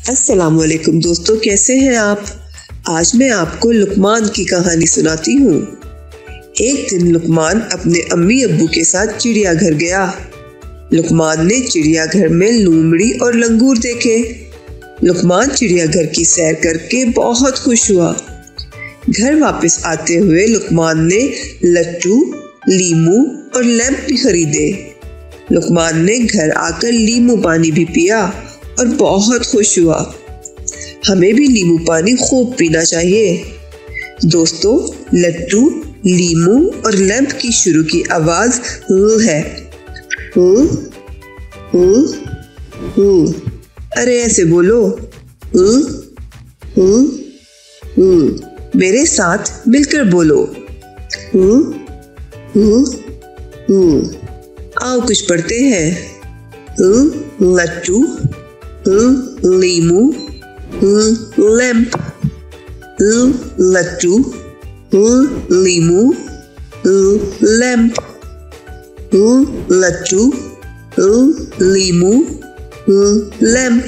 अस्सलामुअलैकुम दोस्तों, कैसे हैं आप। आज मैं आपको लुकमान की कहानी सुनाती हूँ। एक दिन लुकमान अपने अम्मी अब्बू के साथ चिड़ियाघर गया। लुकमान ने चिड़ियाघर में लोमड़ी और लंगूर देखे। लुकमान चिड़ियाघर की सैर करके बहुत खुश हुआ। घर वापस आते हुए लुकमान ने लट्टू, लीमू और लैंप भी खरीदे। लुकमान ने घर आकर लीमू पानी भी पिया और बहुत खुश हुआ। हमें भी लीमू पानी खूब पीना चाहिए। दोस्तों, लट्टू, लीमू और लैंप की शुरू की आवाज है। अरे ऐसे बोलो। मेरे साथ मिलकर बोलो। आओ कुछ पढ़ते हैं। लट्टू, लीमू, लैंप। लट्टू, लीमू, लैंप। लट्टू, लीमू, लैंप।